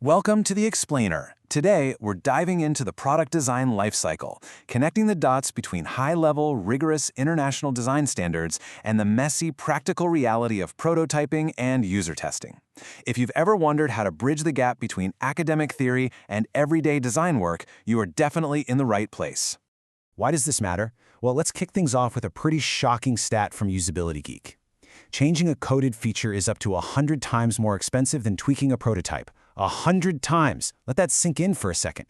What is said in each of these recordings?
Welcome to the Explainer. Today, we're diving into the product design lifecycle, connecting the dots between high-level, rigorous international design standards and the messy, practical reality of prototyping and user testing. If you've ever wondered how to bridge the gap between academic theory and everyday design work, you are definitely in the right place. Why does this matter? Well, let's kick things off with a pretty shocking stat from Usability Geek. Changing a coded feature is up to 100 times more expensive than tweaking a prototype. 100 times! Let that sink in for a second.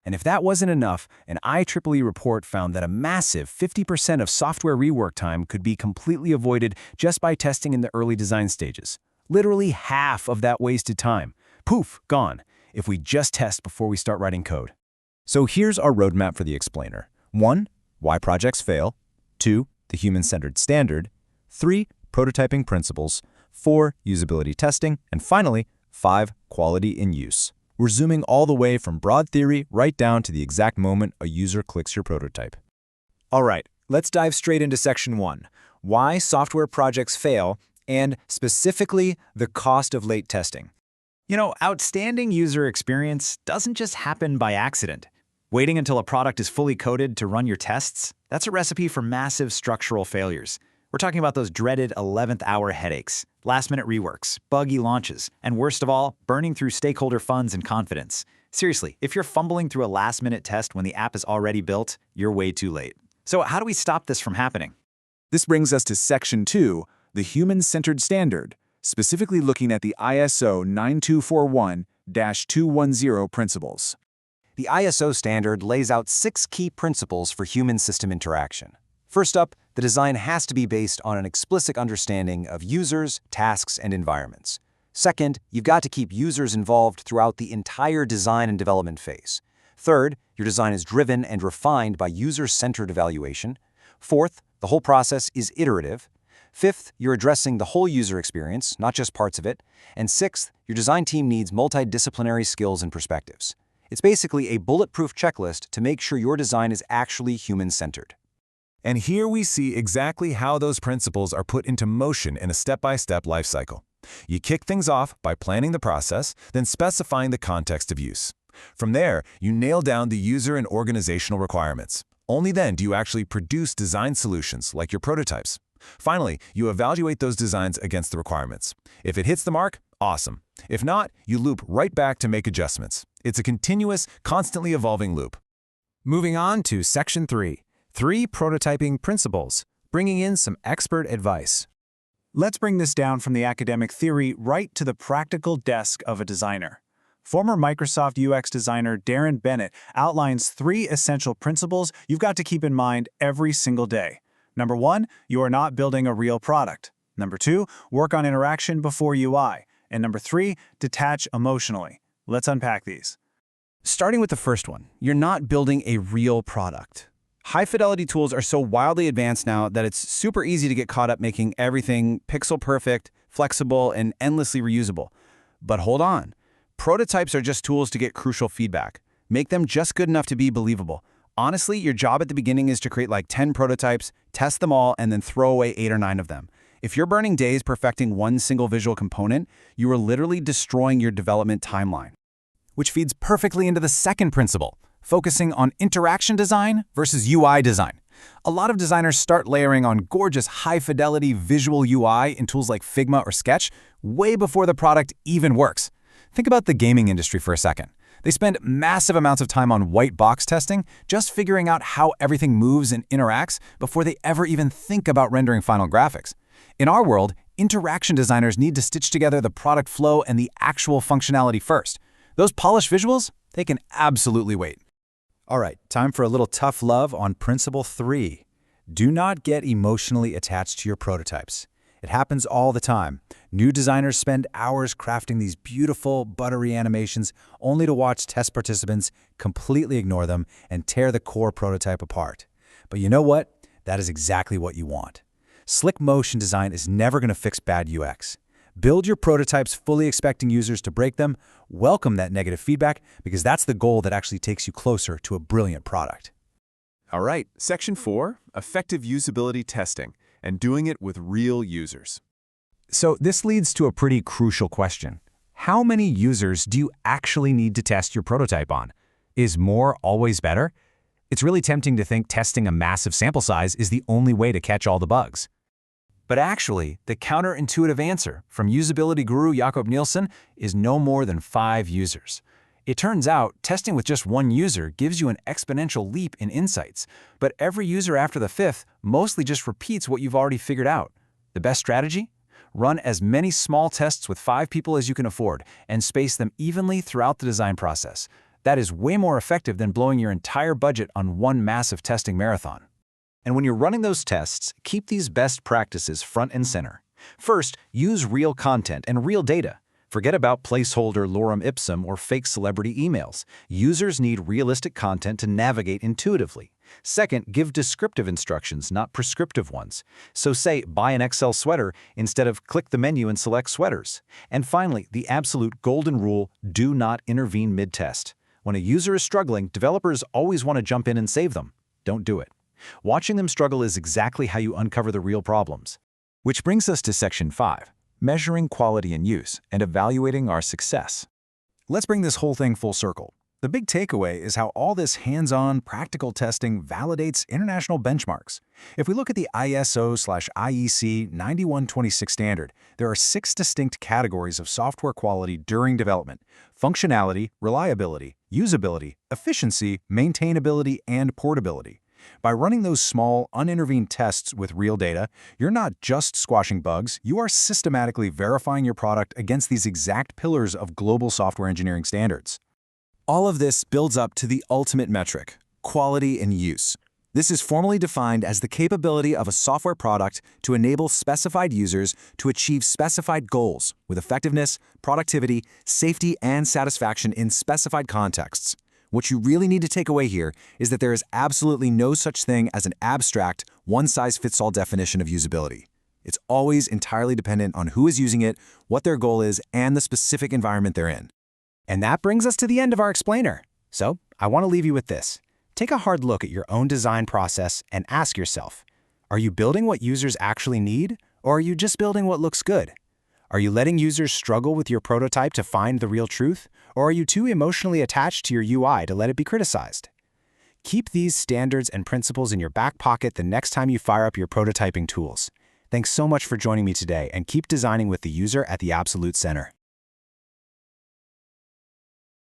And if that wasn't enough, an IEEE report found that a massive 50% of software rework time could be completely avoided just by testing in the early design stages. Literally half of that wasted time. Poof, gone, if we just test before we start writing code. So here's our roadmap for the Explainer. 1. Why projects fail. 2. The human-centered standard. 3. Prototyping principles. 4. Usability testing. And finally, 5. Quality in use. We're zooming all the way from broad theory right down to the exact moment a user clicks your prototype. All right, let's dive straight into Section 1, why software projects fail, and specifically the cost of late testing. You know, outstanding user experience doesn't just happen by accident. Waiting until a product is fully coded to run your tests, that's a recipe for massive structural failures. We're talking about those dreaded 11th hour headaches, last-minute reworks, buggy launches, and worst of all, burning through stakeholder funds and confidence. Seriously, if you're fumbling through a last-minute test when the app is already built, you're way too late. So how do we stop this from happening? This brings us to Section 2, the human-centered standard, specifically looking at the ISO 9241-210 principles. The ISO standard lays out 6 key principles for human-system interaction. First up, the design has to be based on an explicit understanding of users, tasks, and environments. Second, you've got to keep users involved throughout the entire design and development phase. Third, your design is driven and refined by user-centered evaluation. Fourth, the whole process is iterative. Fifth, you're addressing the whole user experience, not just parts of it. And sixth, your design team needs multidisciplinary skills and perspectives. It's basically a bulletproof checklist to make sure your design is actually human-centered. And here we see exactly how those principles are put into motion in a step-by-step lifecycle. You kick things off by planning the process, then specifying the context of use. From there, you nail down the user and organizational requirements. Only then do you actually produce design solutions like your prototypes. Finally, you evaluate those designs against the requirements. If it hits the mark, awesome. If not, you loop right back to make adjustments. It's a continuous, constantly evolving loop. Moving on to Section 3. 3 prototyping principles, bringing in some expert advice. Let's bring this down from the academic theory right to the practical desk of a designer. Former Microsoft UX designer Darren Bennett outlines 3 essential principles you've got to keep in mind every single day. Number 1, you are not building a real product. Number 2, work on interaction before UI. And number 3, detach emotionally. Let's unpack these. Starting with the first one, you're not building a real product. High-fidelity tools are so wildly advanced now that it's super easy to get caught up making everything pixel-perfect, flexible, and endlessly reusable. But hold on. Prototypes are just tools to get crucial feedback. Make them just good enough to be believable. Honestly, your job at the beginning is to create like 10 prototypes, test them all, and then throw away 8 or 9 of them. If you're burning days perfecting one single visual component, you are literally destroying your development timeline. Which feeds perfectly into the second principle, focusing on interaction design versus UI design. A lot of designers start layering on gorgeous high-fidelity visual UI in tools like Figma or Sketch way before the product even works. Think about the gaming industry for a second. They spend massive amounts of time on white box testing, just figuring out how everything moves and interacts before they ever even think about rendering final graphics. In our world, interaction designers need to stitch together the product flow and the actual functionality first. Those polished visuals, they can absolutely wait. All right, time for a little tough love on Principle 3. Do not get emotionally attached to your prototypes. It happens all the time. New designers spend hours crafting these beautiful, buttery animations only to watch test participants completely ignore them and tear the core prototype apart. But you know what? That is exactly what you want. Slick motion design is never going to fix bad UX. Build your prototypes fully expecting users to break them. Welcome that negative feedback because that's the goal that actually takes you closer to a brilliant product. All right, Section 4, effective usability testing, and doing it with real users. So this leads to a pretty crucial question. How many users do you actually need to test your prototype on? Is more always better? It's really tempting to think testing a massive sample size is the only way to catch all the bugs. But actually, the counterintuitive answer from usability guru Jakob Nielsen is no more than 5 users. It turns out, testing with just 1 user gives you an exponential leap in insights, but every user after the 5th mostly just repeats what you've already figured out. The best strategy? Run as many small tests with 5 people as you can afford and space them evenly throughout the design process. That is way more effective than blowing your entire budget on one massive testing marathon. And when you're running those tests, keep these best practices front and center. First, use real content and real data. Forget about placeholder lorem ipsum or fake celebrity emails. Users need realistic content to navigate intuitively. Second, give descriptive instructions, not prescriptive ones. So say, buy an XL sweater instead of click the menu and select sweaters. And finally, the absolute golden rule, do not intervene mid-test. When a user is struggling, developers always want to jump in and save them. Don't do it. Watching them struggle is exactly how you uncover the real problems. Which brings us to Section 5, measuring quality in use and evaluating our success. Let's bring this whole thing full circle. The big takeaway is how all this hands-on, practical testing validates international benchmarks. If we look at the ISO/IEC 9126 standard, there are 6 distinct categories of software quality during development: functionality, reliability, usability, efficiency, maintainability, and portability. By running those small, unintervened tests with real data, you're not just squashing bugs, you are systematically verifying your product against these exact pillars of global software engineering standards. All of this builds up to the ultimate metric, quality in use. This is formally defined as the capability of a software product to enable specified users to achieve specified goals with effectiveness, productivity, safety, and satisfaction in specified contexts. What you really need to take away here is that there is absolutely no such thing as an abstract, one-size-fits-all definition of usability. It's always entirely dependent on who is using it, what their goal is, and the specific environment they're in. And that brings us to the end of our explainer. So, I want to leave you with this. Take a hard look at your own design process and ask yourself, are you building what users actually need, or are you just building what looks good? Are you letting users struggle with your prototype to find the real truth, or are you too emotionally attached to your UI to let it be criticized? Keep these standards and principles in your back pocket the next time you fire up your prototyping tools. Thanks so much for joining me today, and keep designing with the user at the absolute center.